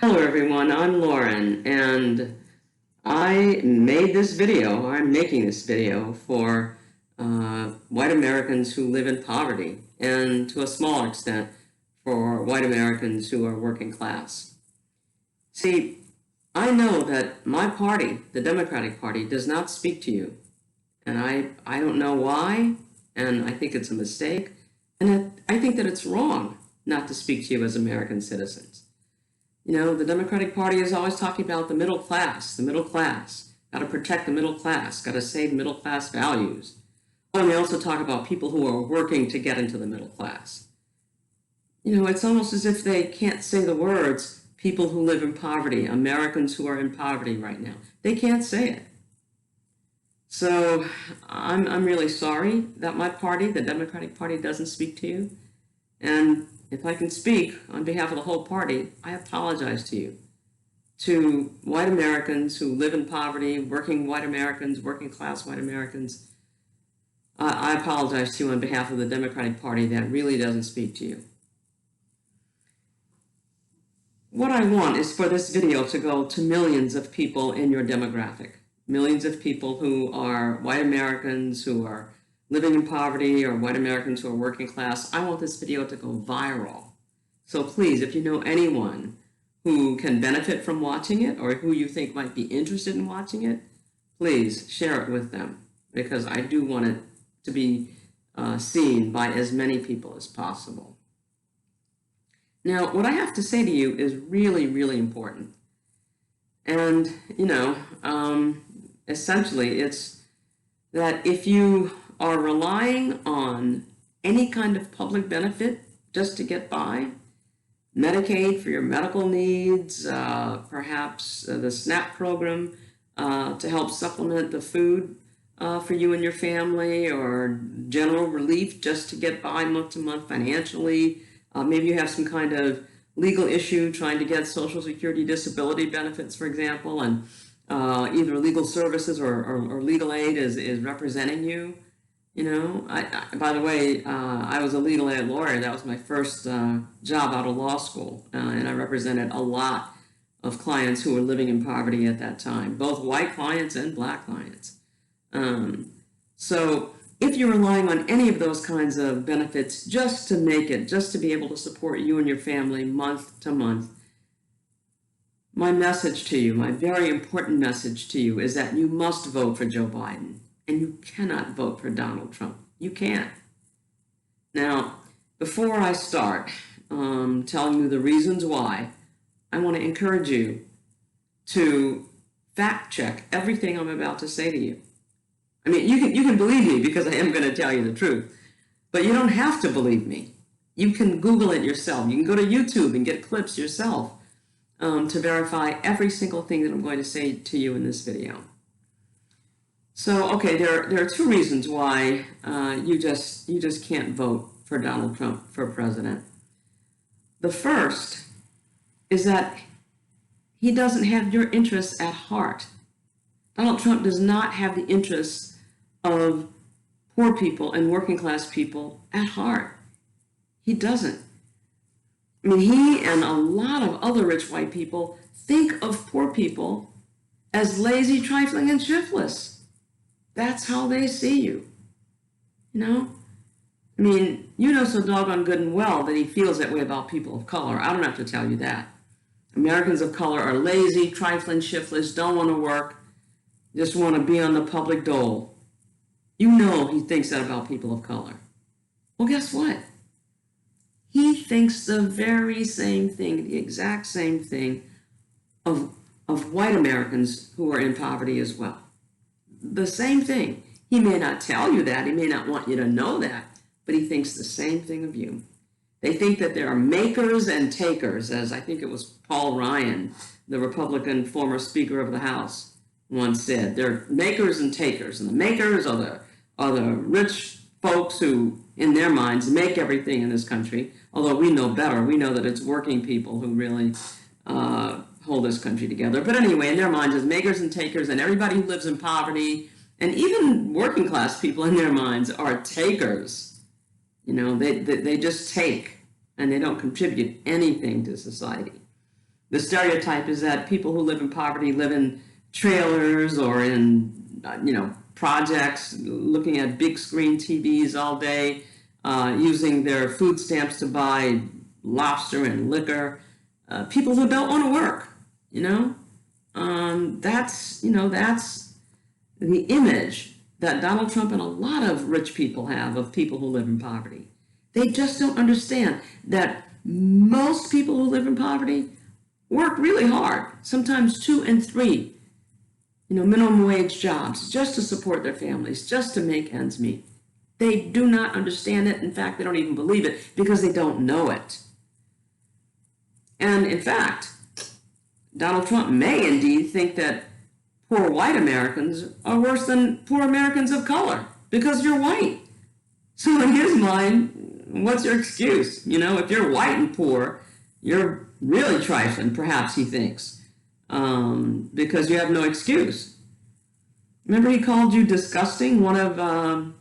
Hello everyone, I'm Lauren, and I'm making this video for white Americans who live in poverty, and to a small extent for white Americans who are working class. See, I know that my party, the Democratic Party, does not speak to you, and I don't know why, and I think it's a mistake, and I think that it's wrong not to speak to you as American citizens. You know, the Democratic Party is always talking about the middle class, got to protect the middle class, got to save middle class values. Oh, and they also talk about people who are working to get into the middle class. You know, it's almost as if they can't say the words, people who live in poverty, Americans who are in poverty right now. They can't say it. So I'm really sorry that my party, the Democratic Party, doesn't speak to you. And if I can speak on behalf of the whole party, I apologize to you. To white Americans who live in poverty, working white Americans, working class white Americans, I apologize to you on behalf of the Democratic Party that really doesn't speak to you. What I want is for this video to go to millions of people in your demographic, millions of people who are white Americans, who are living in poverty, or white Americans who are working class. I want this video to go viral. So please, if you know anyone who can benefit from watching it or who you think might be interested in watching it, please share it with them, because I do want it to be seen by as many people as possible. Now, what I have to say to you is really, really important. And, you know, essentially it's that if you are relying on any kind of public benefit just to get by, Medicaid for your medical needs, perhaps the SNAP program to help supplement the food for you and your family, or general relief just to get by month to month financially. Maybe you have some kind of legal issue trying to get Social Security disability benefits, for example, and either legal services or legal aid is representing you. You know, by the way, I was a legal aid lawyer. That was my first job out of law school, and I represented a lot of clients who were living in poverty at that time, both white clients and black clients. So if you're relying on any of those kinds of benefits just to make it, just to be able to support you and your family month to month, my message to you, my very important message to you, is that you must vote for Joe Biden. And you cannot vote for Donald Trump. You can't. Now, before I start telling you the reasons why, I want to encourage you to fact check everything I'm about to say to you. I mean, you can believe me because I am going to tell you the truth, but you don't have to believe me. You can Google it yourself. You can go to YouTube and get clips yourself to verify every single thing that I'm going to say to you in this video. So, okay, there are two reasons why you just can't vote for Donald Trump for president. The first is that he doesn't have your interests at heart. Donald Trump does not have the interests of poor people and working class people at heart. He doesn't. I mean, he and a lot of other rich white people think of poor people as lazy, trifling, and shiftless. That's how they see you, you know? I mean, you know so doggone good and well that he feels that way about people of color. I don't have to tell you that. Americans of color are lazy, trifling, shiftless, don't want to work, just want to be on the public dole. You know he thinks that about people of color. Well, guess what? He thinks the very same thing, the exact same thing of white Americans who are in poverty as well. The same thing. He may not tell you that, he may not want you to know that, but he thinks the same thing of you. They think that there are makers and takers, as I think it was Paul Ryan, the Republican former Speaker of the House, once said. They're makers and takers, and the makers are the rich folks who, in their minds, make everything in this country, although we know better. We know that it's working people who really hold this country together. But anyway, in their minds, it's makers and takers, and everybody who lives in poverty, and even working class people in their minds, are takers. You know, they just take, and they don't contribute anything to society. The stereotype is that people who live in poverty live in trailers or in, projects, looking at big screen TVs all day, using their food stamps to buy lobster and liquor. People who don't want to work, that's the image that Donald Trump and a lot of rich people have of people who live in poverty. They just don't understand that most people who live in poverty work really hard, sometimes 2 and 3, minimum wage jobs, just to support their families, just to make ends meet. They do not understand it. In fact, they don't even believe it because they don't know it. And in fact, Donald Trump may indeed think that poor white Americans are worse than poor Americans of color because you're white. So in his mind, what's your excuse? If you're white and poor, you're really trifling, perhaps he thinks, because you have no excuse. Remember he called you disgusting? One of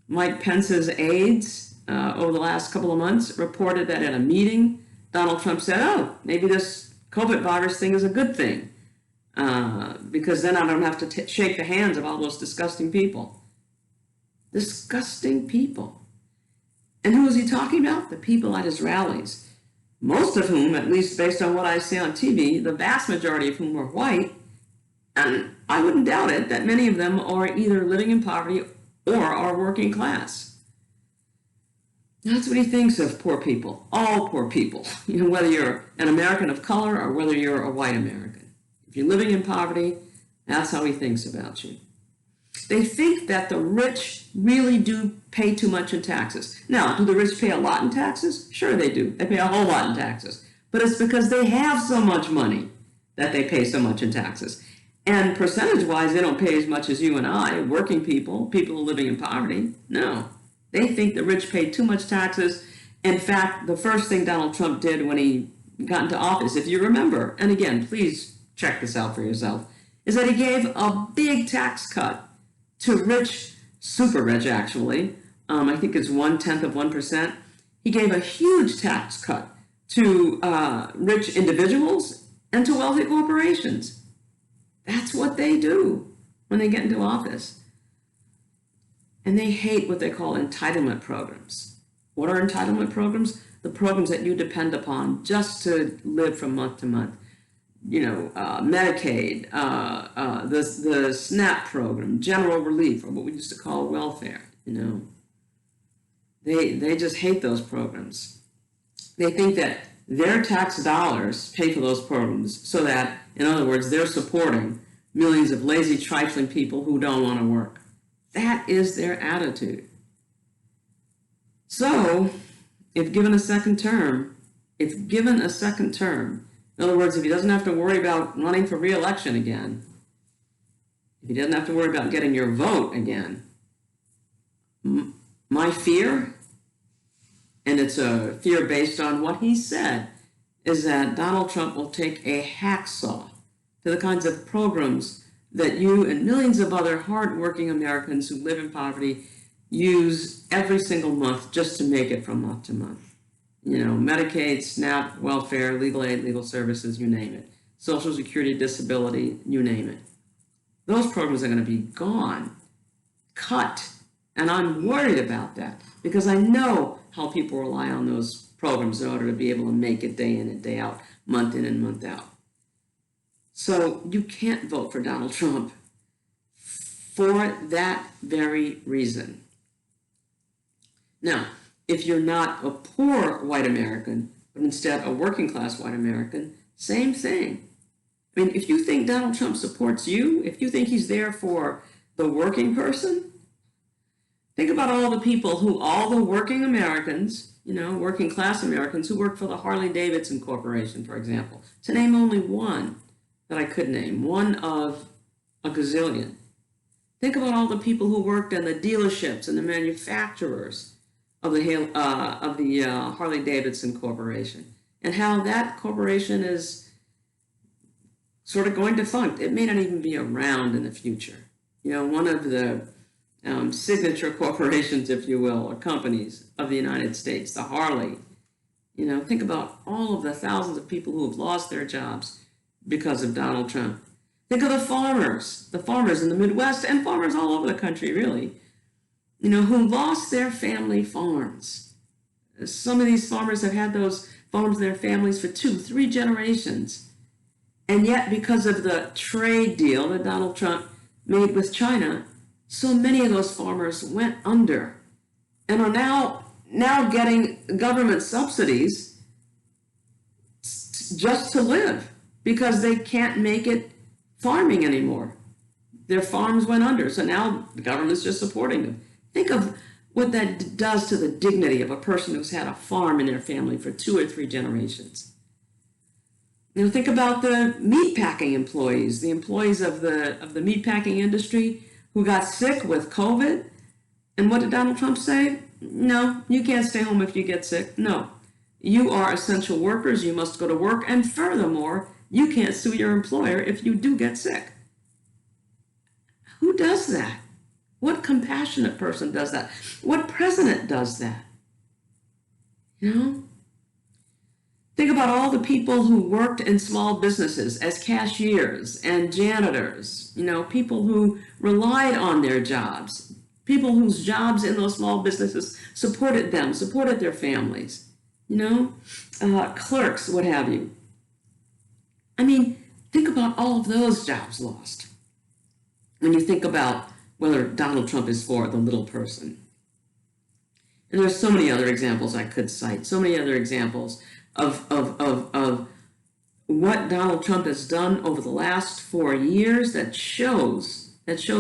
Mike Pence's aides over the last couple of months reported that at a meeting, Donald Trump said, oh, maybe this COVID virus thing is a good thing because then I don't have to shake the hands of all those disgusting people. Disgusting people. And who was he talking about? The people at his rallies, most of whom, at least based on what I see on TV, the vast majority of whom were white, and I wouldn't doubt it that many of them are either living in poverty or are working class. That's what he thinks of poor people, all poor people, whether you're an American of color or whether you're a white American. If you're living in poverty, that's how he thinks about you. They think that the rich really do pay too much in taxes. Now, do the rich pay a lot in taxes? Sure they do. They pay a whole lot in taxes. But it's because they have so much money that they pay so much in taxes. And percentage-wise, they don't pay as much as you and I, working people, people living in poverty. No. They think the rich pay too much taxes. In fact, the first thing Donald Trump did when he got into office, if you remember, and again, please check this out for yourself, is that he gave a big tax cut to rich, super rich actually, I think it's 0.1%. He gave a huge tax cut to rich individuals and to wealthy corporations. That's what they do when they get into office. And they hate what they call entitlement programs. What are entitlement programs? The programs that you depend upon just to live from month to month. Medicaid, the SNAP program, general relief, or what we used to call welfare, They just hate those programs. They think that their tax dollars pay for those programs so that, in other words, they're supporting millions of lazy, trifling people who don't want to work. That is their attitude. So, if given a second term, in other words, if he doesn't have to worry about running for re-election again, if he doesn't have to worry about getting your vote again, my fear, and it's a fear based on what he said, is that Donald Trump will take a hacksaw to the kinds of programs that you and millions of other hardworking Americans who live in poverty use every single month just to make it from month to month. Medicaid, SNAP, welfare, legal aid, legal services, you name it. Social Security, disability, you name it. Those programs are going to be gone, cut. And I'm worried about that because I know how people rely on those programs in order to be able to make it day in and day out, month in and month out. So you can't vote for Donald Trump for that very reason. Now, if you're not a poor white American, but instead a working class white American, same thing. I mean, if you think Donald Trump supports you, if you think he's there for the working person, think about all the working Americans, working class Americans who work for the Harley Davidson Corporation, for example, to name only one that I could name, one of a gazillion. Think about all the people who worked in the dealerships and the manufacturers of the Harley Davidson Corporation, and how that corporation is sort of going defunct. It may not even be around in the future. One of the signature corporations, if you will, or companies of the United States, the Harley, Think about all of the thousands of people who have lost their jobs because of Donald Trump. Think of the farmers in the Midwest and farmers all over the country, really, who lost their family farms. Some of these farmers have had those farms, their families, for 2-3 generations. And yet, because of the trade deal that Donald Trump made with China, so many of those farmers went under and are now getting government subsidies just to live because they can't make it farming anymore. Their farms went under, so now the government's just supporting them. Think of what that does to the dignity of a person who's had a farm in their family for 2 or 3 generations. Think about the meatpacking employees, the employees of the meatpacking industry who got sick with COVID. And what did Donald Trump say? No, you can't stay home if you get sick. No, you are essential workers. You must go to work. And furthermore, you can't sue your employer if you do get sick. Who does that? What compassionate person does that? What president does that? Think about all the people who worked in small businesses as cashiers and janitors, people who relied on their jobs, people whose jobs in those small businesses supported them, supported their families, clerks, what have you. Think about all of those jobs lost when you think about whether Donald Trump is for the little person. And there's so many other examples I could cite, so many other examples of what Donald Trump has done over the last 4 years that shows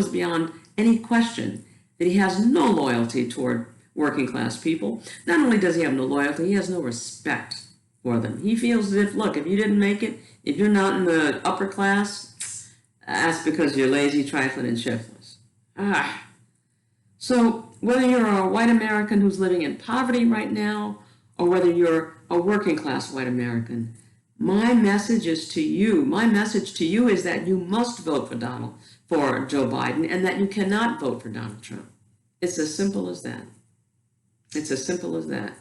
beyond any question that he has no loyalty toward working class people. Not only does he have no loyalty, he has no respect for them. He feels that if you didn't make it, if you're not in the upper class, that's because you're lazy, trifling, and shiftless. So whether you're a white American who's living in poverty right now, or whether you're a working class white American, my message to you is that you must vote for Joe Biden, and that you cannot vote for Donald Trump. It's as simple as that. It's as simple as that.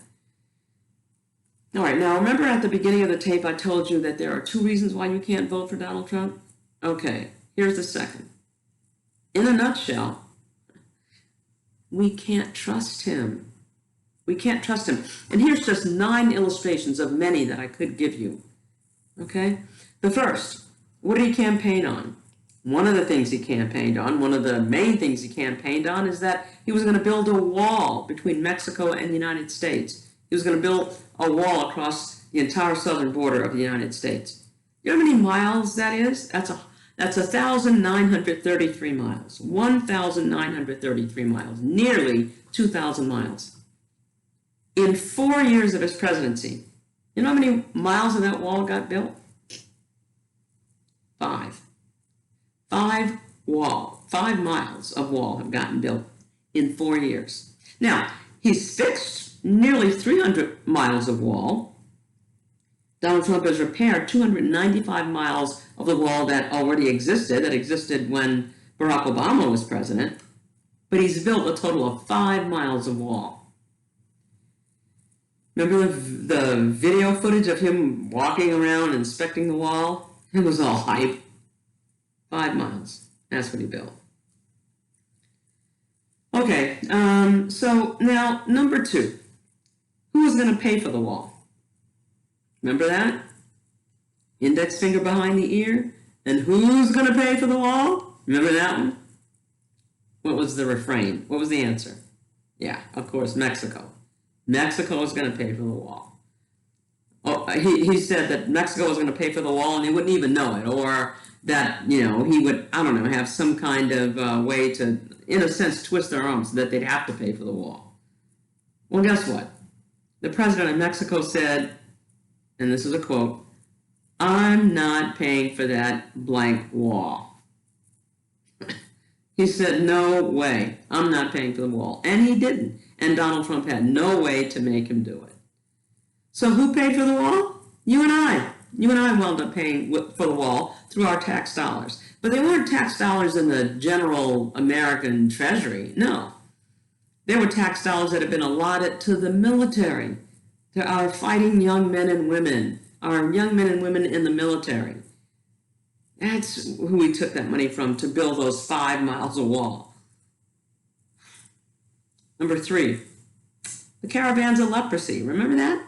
All right, now remember at the beginning of the tape I told you that there are 2 reasons why you can't vote for Donald Trump? Okay, here's the second. In a nutshell, we can't trust him. We can't trust him. And here's just 9 illustrations of many that I could give you. Okay? The first, what did he campaign on? One of the things he campaigned on, one of the main things he campaigned on, is that he was going to build a wall between Mexico and the United States. He was going to build a wall across the entire southern border of the United States. You know how many miles that is? That's 1,933 miles. 1,933 miles. Nearly 2,000 miles. In 4 years of his presidency, you know how many miles of that wall got built? 5. 5 miles of wall have gotten built in 4 years. Now, he's fixed nearly 300 miles of wall. Donald Trump has repaired 295 miles of the wall that already existed when Barack Obama was president. But he's built a total of 5 miles of wall. Remember the video footage of him walking around inspecting the wall? It was all hype. 5 miles. That's what he built. Okay, so now number 2. Who is going to pay for the wall? Remember that? Index finger behind the ear. And who's going to pay for the wall? Remember that one? What was the refrain? What was the answer? Yeah, of course, Mexico. Mexico is going to pay for the wall. Oh, he said that Mexico was going to pay for the wall and he wouldn't even know it, or that, he would, have some kind of way to, in a sense, twist their arms so that they'd have to pay for the wall. Well, guess what? The president of Mexico said, and this is a quote, "I'm not paying for that blank wall." He said, "No way, I'm not paying for the wall." And he didn't. And Donald Trump had no way to make him do it. So who paid for the wall? You and I. You and I wound up paying for the wall through our tax dollars. But they weren't tax dollars in the general American treasury. No. They were tax dollars that had been allotted to the military to our fighting young men and women, our young men and women in the military. That's who we took that money from to build those 5 miles of wall. Number 3, the caravans of leprosy. Remember that?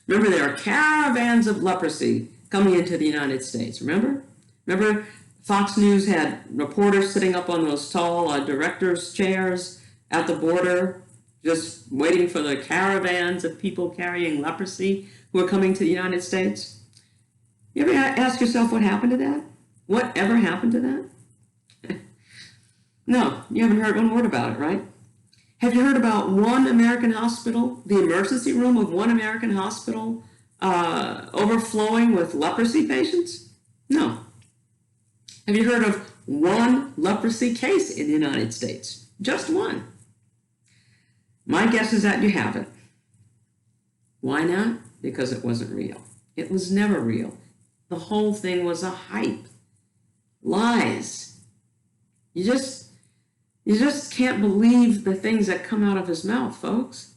Remember, there are caravans of leprosy coming into the United States. Remember? Fox News had reporters sitting up on those tall directors' chairs at the border, just waiting for the caravans of people carrying leprosy who are coming to the United States. You ever ask yourself what happened to that? What ever happened to that? No, you haven't heard one word about it, right? Have you heard about one American hospital, the emergency room of one American hospital overflowing with leprosy patients? No. Have you heard of one leprosy case in the United States? Just one. My guess is that you haven't. Why not? Because it wasn't real. It was never real. The whole thing was a hype. Lies. You just can't believe the things that come out of his mouth, folks.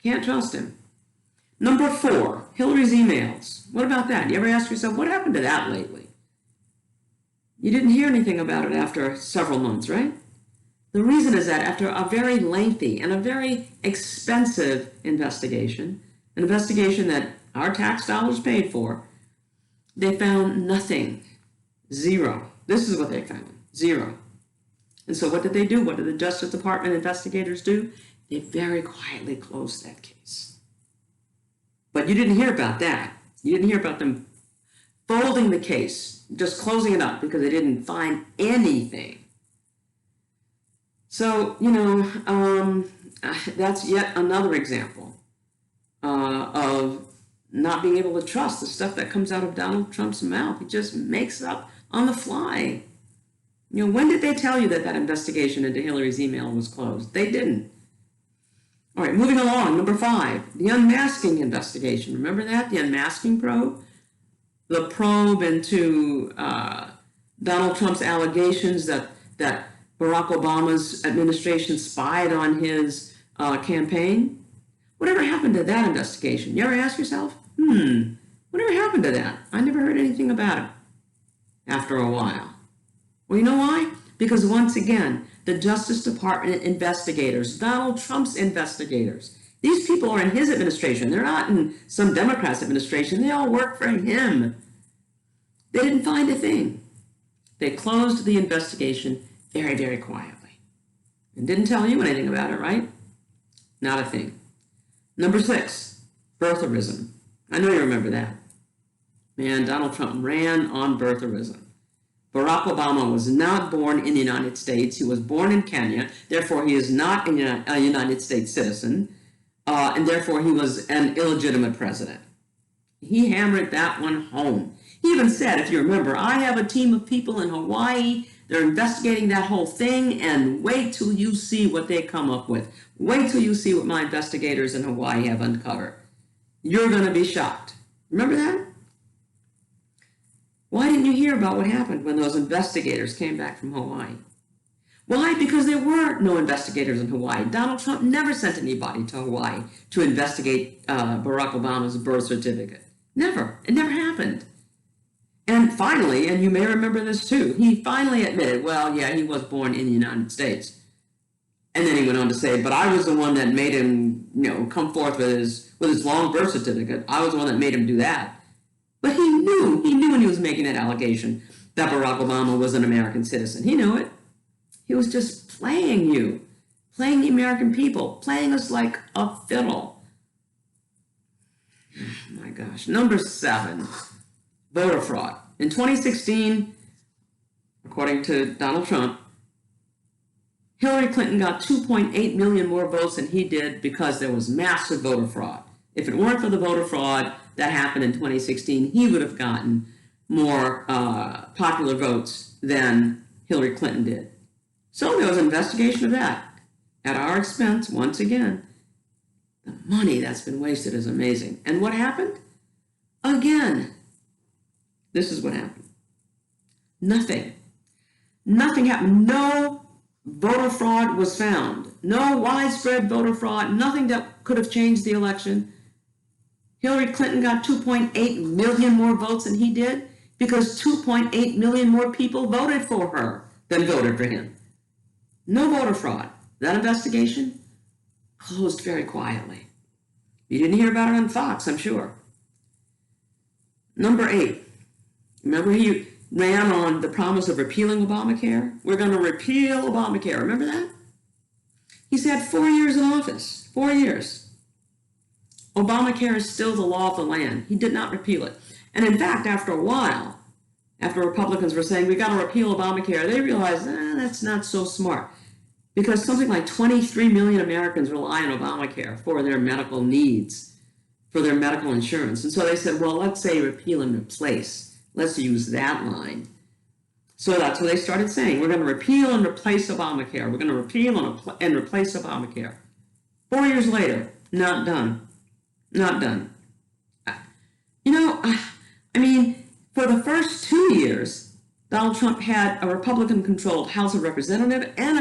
Can't trust him. Number 4, Hillary's emails. What about that? You ever ask yourself, what happened to that lately? You didn't hear anything about it after several months, right? The reason is that after a very lengthy and a very expensive investigation, an investigation that our tax dollars paid for, they found nothing. 0. This is what they found. 0. And so what did they do? What did the Justice Department investigators do? They very quietly closed that case. But you didn't hear about that. You didn't hear about them folding the case, just closing it up because they didn't find anything. So, that's yet another example of not being able to trust the stuff that comes out of Donald Trump's mouth. He just makes up on the fly. When did they tell you that that investigation into Hillary's email was closed? They didn't. All right, moving along. Number 5, the unmasking investigation. Remember that? The unmasking probe? The probe into Donald Trump's allegations that Barack Obama's administration spied on his campaign. Whatever happened to that investigation? You ever ask yourself, whatever happened to that? I never heard anything about it after a while. Well, you know why? Because once again, the Justice Department investigators, Donald Trump's investigators, these people are in his administration. They're not in some Democrat's administration. They all work for him. They didn't find a thing. They closed the investigation very, very quietly and didn't tell you anything about it, right? Not a thing. Number 6, birtherism. I know you remember that. Man, Donald Trump ran on birtherism. Barack Obama was not born in the United States. He was born in Kenya. Therefore, he is not a United States citizen. And therefore, he was an illegitimate president. He hammered that one home. He even said, if you remember, I have a team of people in Hawaii. They're investigating that whole thing, and wait till you see what they come up with. Wait till you see what my investigators in Hawaii have uncovered. You're going to be shocked. Remember that? Why didn't you hear about what happened when those investigators came back from Hawaii? Why? Because there were no investigators in Hawaii. Donald Trump never sent anybody to Hawaii to investigate Barack Obama's birth certificate. Never. It never happened. And finally, and you may remember this too, he finally admitted, well, yeah, he was born in the United States. And then he went on to say, but I was the one that made him, come forth with his long birth certificate. I was the one that made him do that. But he knew when he was making that allegation that Barack Obama was an American citizen. He knew it. He was just playing you, playing the American people, playing us like a fiddle. Oh my gosh. Number 7, voter fraud. In 2016, according to Donald Trump, Hillary Clinton got 2.8 million more votes than he did because there was massive voter fraud. If it weren't for the voter fraud that happened in 2016, he would have gotten more popular votes than Hillary Clinton did. So there was an investigation of that at our expense once again. The money that's been wasted is amazing. And what happened? Again, this is what happened. Nothing. Nothing happened. No voter fraud was found. No widespread voter fraud. Nothing that could have changed the election. Hillary Clinton got 2.8 million more votes than he did because 2.8 million more people voted for her than voted for him. No voter fraud. That investigation closed very quietly. You didn't hear about it on Fox, I'm sure. Number 8. Remember he ran on the promise of repealing Obamacare? We're going to repeal Obamacare. Remember that? He's had 4 years in office. 4 years. Obamacare is still the law of the land. He did not repeal it. And in fact, after a while, after Republicans were saying, we got to repeal Obamacare, they realized, that's not so smart. Because something like 23 million Americans rely on Obamacare for their medical needs, for their medical insurance. And so they said, well, let's say repeal and replace. Let's use that line. So that's what they started saying. We're going to repeal and replace Obamacare. We're going to repeal and replace Obamacare. 4 years later, not done. Not done. You know, I mean, for the first 2 years, Donald Trump had a Republican-controlled House of Representatives and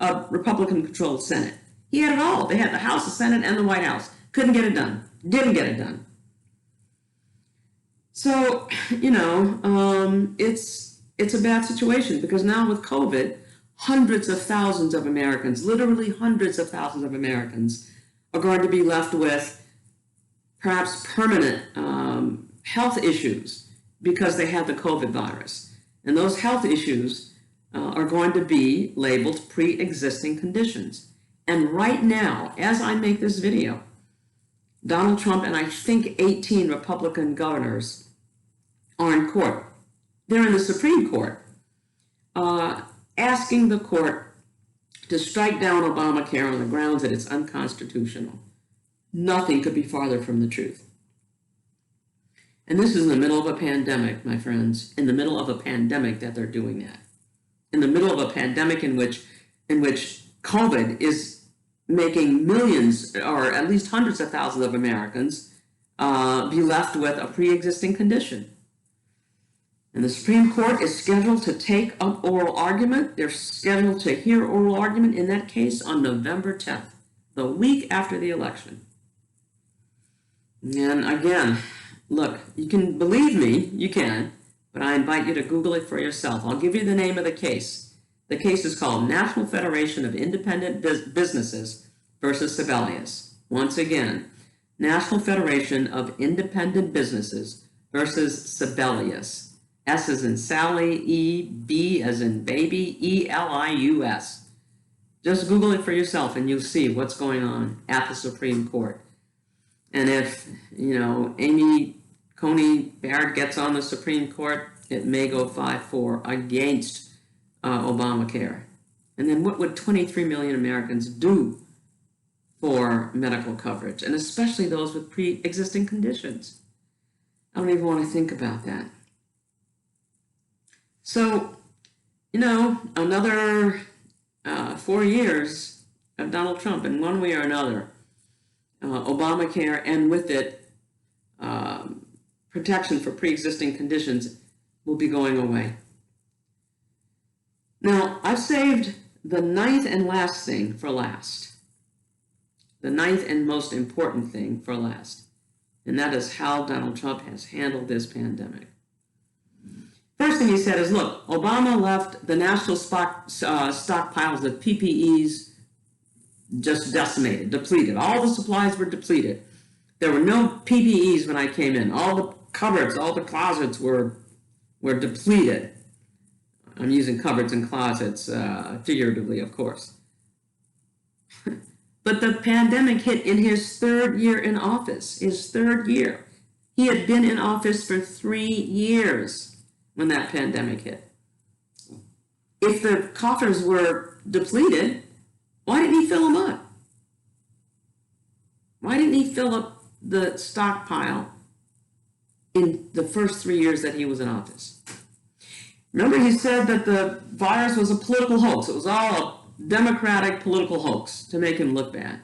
a Republican-controlled Senate. He had it all. They had the House, the Senate, and the White House. Couldn't get it done. Didn't get it done. So, you know, it's a bad situation because now with COVID, hundreds of thousands of Americans, literally hundreds of thousands of Americans, are going to be left with perhaps permanent health issues because they have the COVID virus. And those health issues are going to be labeled pre-existing conditions. And right now, as I make this video, Donald Trump and I think 18 Republican governors are in court. They're in the Supreme Court asking the court to strike down Obamacare on the grounds that it's unconstitutional. Nothing could be farther from the truth. And this is in the middle of a pandemic, my friends, in the middle of a pandemic that they're doing that. In the middle of a pandemic in which COVID is making millions, or at least hundreds of thousands of Americans be left with a pre-existing condition. And the Supreme Court is scheduled to take up oral argument. They're scheduled to hear oral argument in that case on November 10th, the week after the election. And again, look, you can believe me, you can, but I invite you to Google it for yourself. I'll give you the name of the case. The case is called National Federation of Independent Businesses versus Sebelius. Once again, National Federation of Independent Businesses versus Sebelius. S as in Sally, E, B as in baby, E-L-I-U-S. Just Google it for yourself and you'll see what's going on at the Supreme Court. And if, you know, Amy Coney Barrett gets on the Supreme Court, it may go 5-4 against Obamacare. And then what would 23 million Americans do for medical coverage, and especially those with pre-existing conditions? I don't even want to think about that. So, you know, another 4 years of Donald Trump in one way or another. Obamacare and with it protection for pre-existing conditions will be going away. Now, I've saved the ninth and last thing for last. The ninth and most important thing for last. And that is how Donald Trump has handled this pandemic. First thing he said is, look, Obama left the national stockpiles of PPEs just decimated, depleted. All the supplies were depleted. There were no PPEs when I came in. All the cupboards, all the closets were depleted. I'm using cupboards and closets figuratively, of course. But the pandemic hit in his third year in office, his third year. He had been in office for 3 years when that pandemic hit. If the coffers were depleted, why didn't he fill them up? Why didn't he fill up the stockpile in the first 3 years that he was in office? Remember, he said that the virus was a political hoax. It was all a Democratic political hoax to make him look bad.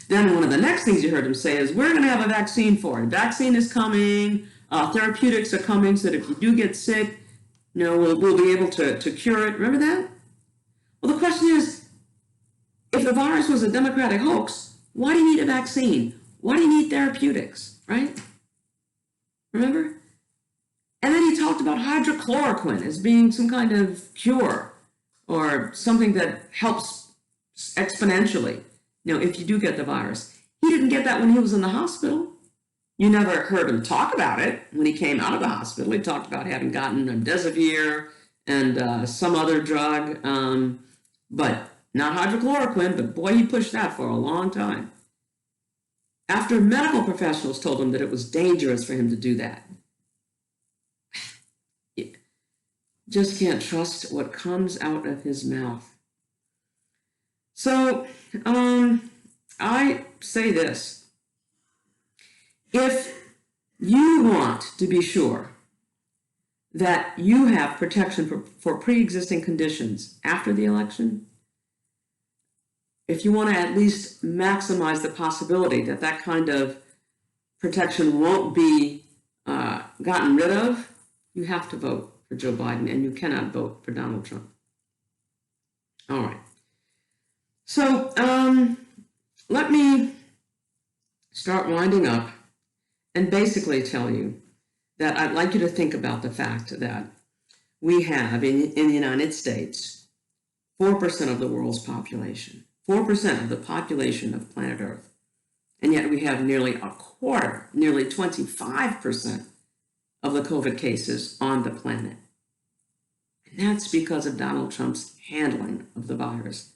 Then one of the next things you heard him say is, we're going to have a vaccine for it. Vaccine is coming. Therapeutics are coming so that if you do get sick, you know, we'll be able to cure it. Remember that? Well, the question is, if the virus was a Democratic hoax, why do you need a vaccine? Why do you need therapeutics, right? Remember? And then he talked about hydrochloroquine as being some kind of cure or something that helps exponentially, if you do get the virus. He didn't get that when he was in the hospital. You never heard him talk about it when he came out of the hospital. He talked about having gotten remdesivir and some other drug, but not hydrochloroquine, but boy, he pushed that for a long time. After medical professionals told him that it was dangerous for him to do that. You just can't trust what comes out of his mouth. So, I say this. If you want to be sure that you have protection for pre-existing conditions after the election, if you want to at least maximize the possibility that that kind of protection won't be gotten rid of, you have to vote for Joe Biden, and you cannot vote for Donald Trump. All right. So let me start winding up and basically tell you that I'd like you to think about the fact that we have in the United States 4% of the world's population, 4% of the population of planet Earth. And yet we have nearly a quarter, nearly 25% of the COVID cases on the planet. And that's because of Donald Trump's handling of the virus.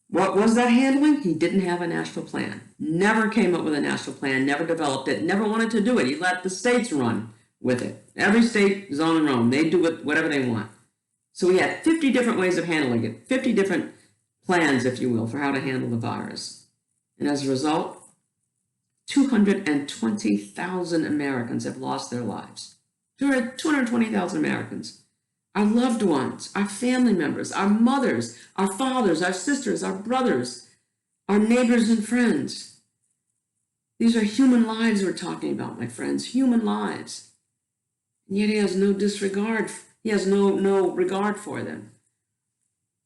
What was that handling? He didn't have a national plan, never came up with a national plan, never developed it, never wanted to do it. He let the states run with it. Every state is on their own. They do it whatever they want. So we had 50 different ways of handling it, 50 different plans, if you will, for how to handle the virus. And as a result, 220,000 Americans have lost their lives. 220,000 Americans. Our loved ones, our family members, our mothers, our fathers, our sisters, our brothers, our neighbors and friends. These are human lives we're talking about, my friends, human lives. And yet he has no disregard. He has no regard for them.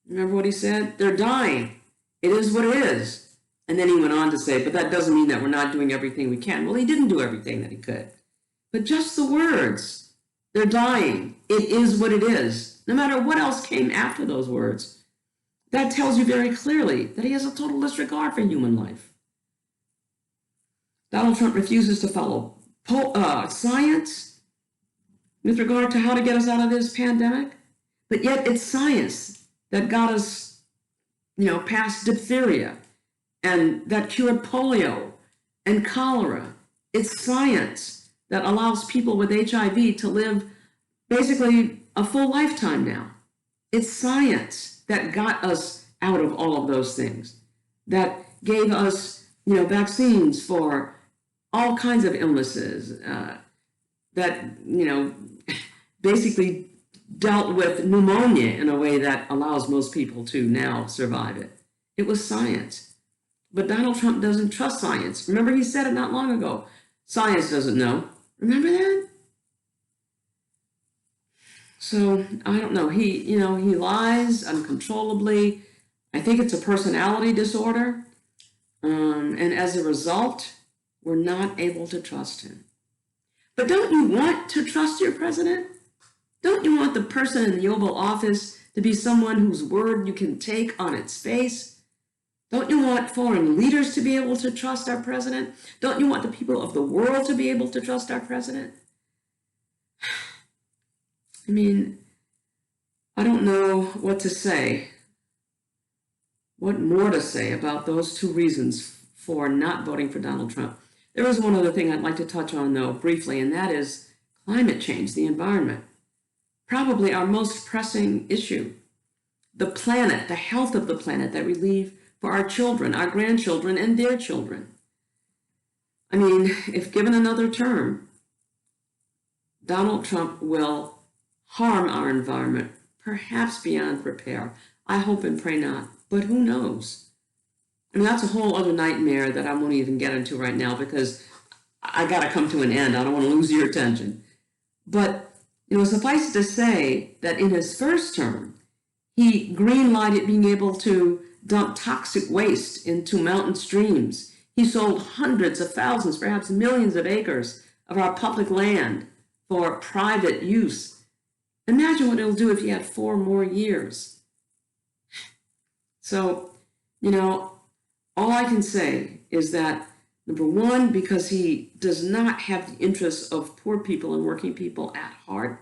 Remember what he said? They're dying. It is what it is. And then he went on to say, but that doesn't mean that we're not doing everything we can. Well, he didn't do everything that he could. But just the words, they're dying. It is what it is. No matter what else came after those words, that tells you very clearly that he has a total disregard for human life. Donald Trump refuses to follow science with regard to how to get us out of this pandemic, but yet it's science that got us, past diphtheria and that cured polio and cholera. It's science that allows people with HIV to live basically a full lifetime now. It's science that got us out of all of those things, that gave us, vaccines for all kinds of illnesses, that, basically dealt with pneumonia in a way that allows most people to now survive it. It was science. But Donald Trump doesn't trust science. Remember, he said it not long ago. Science doesn't know. Remember that? So, I don't know. He lies uncontrollably. I think it's a personality disorder. And as a result, we're not able to trust him. But don't you want to trust your president? Don't you want the person in the Oval Office to be someone whose word you can take on its face? Don't you want foreign leaders to be able to trust our president? Don't you want the people of the world to be able to trust our president? I mean, I don't know what to say, what more to say about those two reasons for not voting for Donald Trump. There is one other thing I'd like to touch on, though, briefly, and that is climate change, the environment. Probably our most pressing issue. The planet, the health of the planet that we leave for our children, our grandchildren, and their children. I mean, if given another term, Donald Trump will harm our environment, perhaps beyond repair. I hope and pray not, but who knows? I mean, that's a whole other nightmare that I won't even get into right now because I got to come to an end. I don't want to lose your attention. But, suffice it to say that in his first term, he green-lighted being able to dump toxic waste into mountain streams. He sold hundreds of thousands, perhaps millions of acres of our public land for private use. Imagine what it'll do if he had 4 more years. So, all I can say is that, number one, because he does not have the interests of poor people and working people at heart,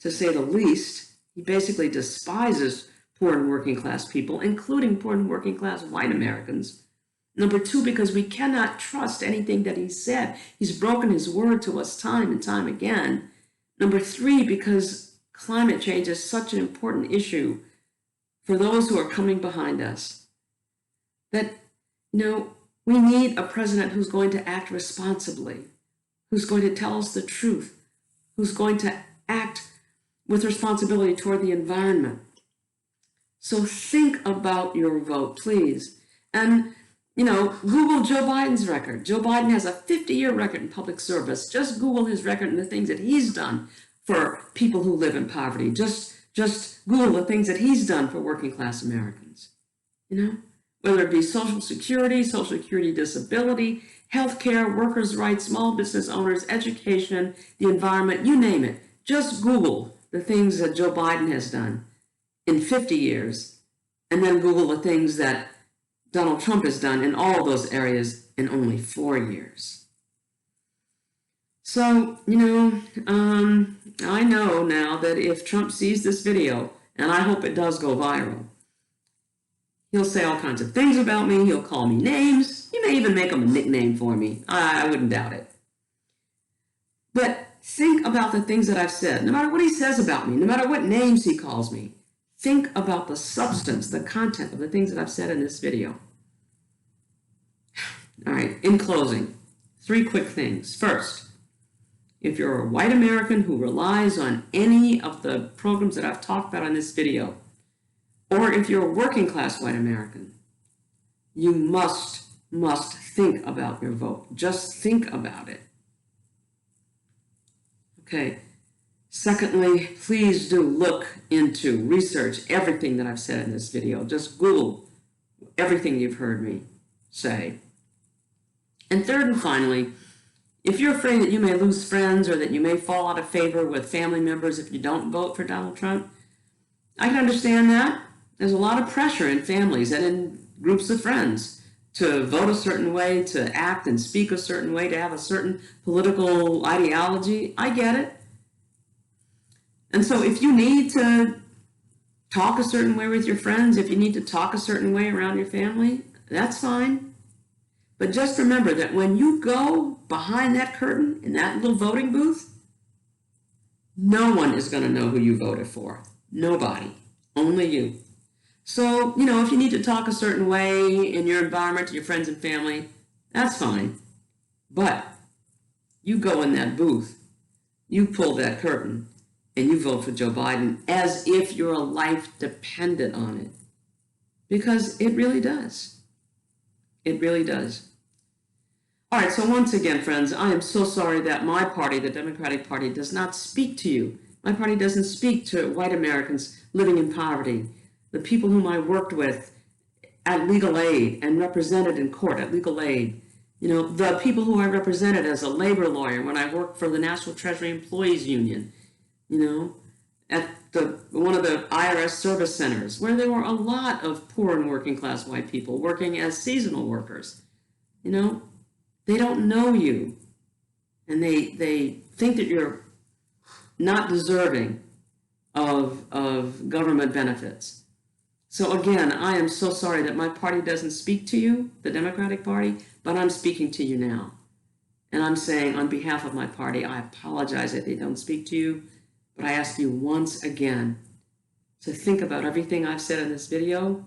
to say the least. He basically despises poor and working class people, including poor and working class white Americans. Number two, because we cannot trust anything that he said. He's broken his word to us time and time again. Number three, because climate change is such an important issue for those who are coming behind us, that, we need a president who's going to act responsibly, who's going to tell us the truth, who's going to act with responsibility toward the environment. So think about your vote, please. And, Google Joe Biden's record. Joe Biden has a 50-year record in public service. Just Google his record and the things that he's done for people who live in poverty. Just Google the things that he's done for working class Americans. Whether it be Social Security disability, healthcare, workers' rights, small business owners, education, the environment, you name it. Just Google the things that Joe Biden has done in 50 years, and then Google the things that Donald Trump has done in all those areas in only 4 years. So, I know now that if Trump sees this video, and I hope it does go viral, he'll say all kinds of things about me. He'll call me names. He may even make him a nickname for me. I wouldn't doubt it. But think about the things that I've said. No matter what he says about me, no matter what names he calls me, think about the substance, the content of the things that I've said in this video. All right, in closing, 3 quick things. First, if you're a white American who relies on any of the programs that I've talked about in this video, or if you're a working class white American, you must think about your vote. Just think about it. Okay. Secondly, please do look into, research everything that I've said in this video. Just Google everything you've heard me say. And third and finally, if you're afraid that you may lose friends or that you may fall out of favor with family members if you don't vote for Donald Trump, I can understand that. There's a lot of pressure in families and in groups of friends to vote a certain way, to act and speak a certain way, to have a certain political ideology. I get it. And so if you need to talk a certain way with your friends, if you need to talk a certain way around your family, that's fine. But just remember that when you go behind that curtain in that little voting booth, no one is going to know who you voted for. Nobody. Only you. So, if you need to talk a certain way in your environment to your friends and family, that's fine. But you go in that booth, you pull that curtain, and you vote for Joe Biden as if your life depended on it. Because it really does. It really does. All right, so once again, friends, I am so sorry that my party, the Democratic Party, does not speak to you. My party doesn't speak to white Americans living in poverty, the people whom I worked with at Legal Aid and represented in court at Legal Aid, the people who I represented as a labor lawyer when I worked for the National Treasury Employees Union, at one of the IRS service centers, where there were a lot of poor and working class white people working as seasonal workers. They don't know you, and they think that you're not deserving of government benefits. So again, I am so sorry that my party doesn't speak to you, the Democratic Party, but I'm speaking to you now. And I'm saying on behalf of my party, I apologize that they don't speak to you, but I ask you once again to think about everything I've said in this video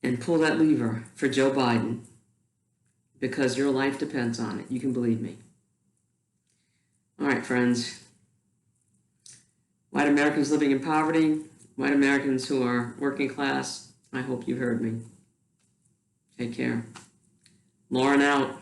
and pull that lever for Joe Biden, because your life depends on it. You can believe me. All right, friends. White Americans living in poverty, white Americans who are working class, I hope you heard me. Take care. Lauren out.